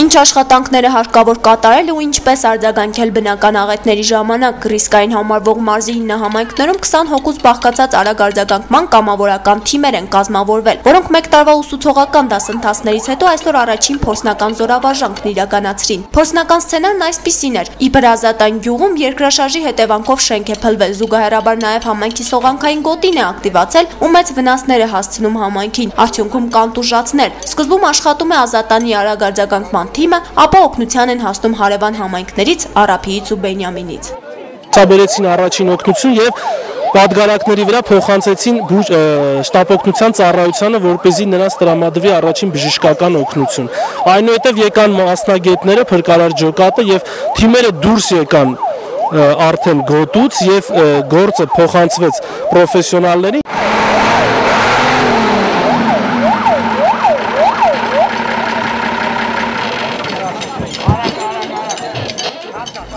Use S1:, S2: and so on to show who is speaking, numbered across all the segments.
S1: Ինչ աշխատանքներ է հարկավոր կատարել ու ինչպես արձագանքել բնական աղետների ժամանակ ռիսկային համարվող մարզի 9 համայնքներում 20 հոգուց բաղկացած արագ արձագանքման կամավորական թիմեր են կազմավորվել, որոնք մեկ տարվա ուսուցողական դասընթացներից հետո այսօր առաջին փորձնական զորավարժանքն իրականացրին։ Փորձնական սցենարն այսպիսին էր. Իբր Ազատային գյուղում երկրաշարժի հետևանքով շենք է փլվել, զուգահեռաբար նաև համայնքի սողանքային գոտին է ակտիվացել ու մեծ վնասներ է հասցնում համայնքին, արդյունքում կան տուժածներ։ Սկզբում աշխատում է Ազատանի արագ արձագանքման թիմը, ապա օգնության են հասնում հարևան համայնքներից Արափիից ու Բենյամինից։
S2: Ցուցաբերեցին առաջին օգնություն եւ պատգարակների վրա փոխանցեցին շտապօգնության ծառայությանը, որպեսզի նրանց տրամադրվի առաջին բժշկական օգնություն։ Այնուհետև եկան մասնագետները, փրկարար ջոկատը եւ թիմերը դուրս եկան արդեն գոտուց եւ գործը փոխանցվեց պրոֆեսիոնալներին։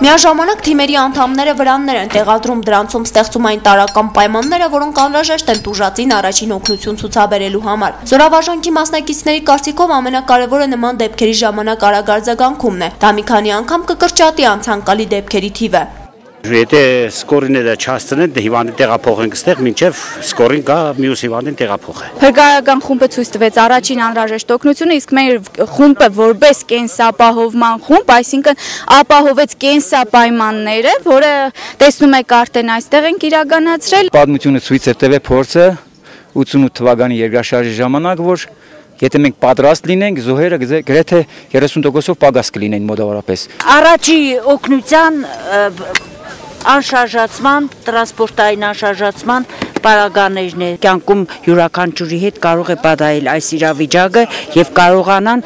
S1: Միաժամանակ թիմերի անդամները վրաններ են տեղադրում, դրանցում ստեղծում այն տարրական պայմանները, որոնք անհրաժեշտ են տուժածին առաջին օգնություն ցուցաբերելու համար։ Զորավարժանքի մասնակիցների կարծիքով ամենակարևորը նման դեպքերի ժամանակ արագ արձագանքումն է։ Դա մի քանի անգամ կկրճատի անցանկալի դեպքերի թիվը։
S3: Եթե սկորիները չհասցնեն, հիվանդին տեղափոխենք ստեղ, մինչև սկորին գա մյուս հիվանդին տեղափոխը։
S4: Փրկարարական խումբը ցույց տվեց առաջին անհրաժեշտ օգնությունը, իսկ մեր խումբը որպես կենսապահովման խումբ, այսինքն ապահովեց կենսապայմանները, որը տեսնում եք արդեն այստեղ ենք իրականացրել։
S5: Պատմությունը ցույց է տվել փորձը 88 թվականի երկրաշարժի ժամանակ, որ եթե մենք պատրաստ լինենք, զոհերը գրեթե 30%-ով պակաս կլինեն մոտավորապես։
S6: Առաջի օգնության անշարժացման, տրանսպորտային անշարժացման պարագաներն է կյանքում յուրաքանչյուրի հետ կարող է պատահել այս իրավիճակը եւ կարողանան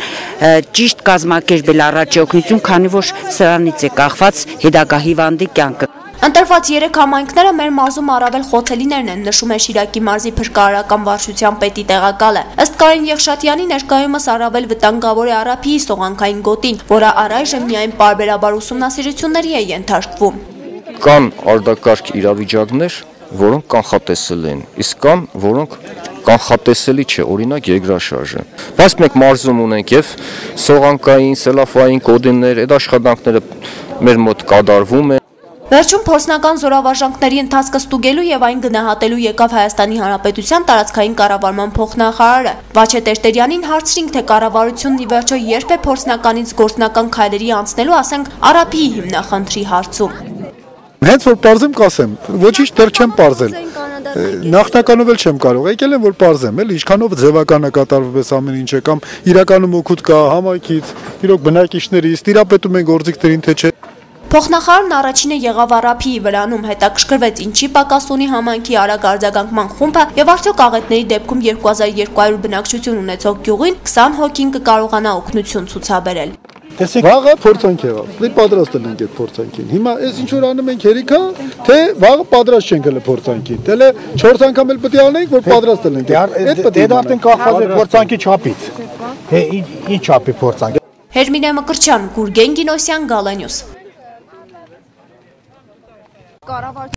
S6: ճիշտ կազմակերպել առաջի օգնություն, քանի որ սրանից է կախված հետագա հիվանդի կյանքը։
S1: Ընտրված 3 համայնքները մեր մարզում առավել խոցելիներն են, նշում է Շիրակի մարզի փրկարարական վարչության պետի տեղակալը։ Ըստ Կարեն Եղշատյանի ներկայումս առավել վտանգավոր է Արափիի սողանքային գոտին, որը առայժմ միայն պարբերաբար ուսումնասիրությունների է ենթարկվում։
S7: Կան արդակարգ իրավիճակներ, որոնք կանխատեսել են, իսկ կան, որոնք կանխատեսելի չէ, օրինակ երկրաշարժը։ Բայց մենք մարզում ունենք եւ սողանքային, սելաֆային կոդիններ, այդ աշխատանքները մեր մոտ կատարվում են։
S1: Վերջում փորձնական զորավարժանքների ընթացքը ստուգելու եւ այն գնահատելու եկավ Հայաստանի Հանրապետության տարածքային կառավարման փոխնախարարը։ Վաչե Տերտերյանին հարցրինք, թե կառավարությունն ի վերջո երբ է փորձնականից գործնական քայլերի անցնելու, ասենք Արափիի հիմնախնդրի հարցում։
S8: Հենց որ պարզեմ կասեմ, ոչինչ դեռ չեմ պարզել։ Նախնականով էլ չեմ կարող, եկել եմ որ պարզեմ, էլ ինչքանով ձևականը կատարվեց ամեն ինչը կամ իրականում օգուտ կա համայնքից, իրոք բնակիչներից, տիրապետում են գործիքներին թե չէ։
S1: Փոխնախարարն առաջինը եղավ Արափիի վրանում, հետաքրքրվեց ինչի պակաս ունի համայնքի արագ արձագանքման խումբը եւ արդյոք աղետների դեպքում 2200 բնակչություն ունեցող գյուղին 20 հոգին կկարողանա օգնություն ցուցաբերել։
S8: Տեսեք, վաղը փորձանք եղավ, մենք պատրաստ ենք այդ փորձանքին։ Հիմա այս ինչ որ անում ենք հերիքա, թե վաղը պատրաստ չենք հələ փորձանքին։ Դե 4 անգամ էլ պետք է անենք, որ պատրաստ ենք։ Այդ պետք է արդեն կախված է փորձանքի չափից։ Թե ինչ չափի փորձանք։
S1: Հերմինե Մկրտչյան, Գուրգեն Գինոսյան, Գալենյուս։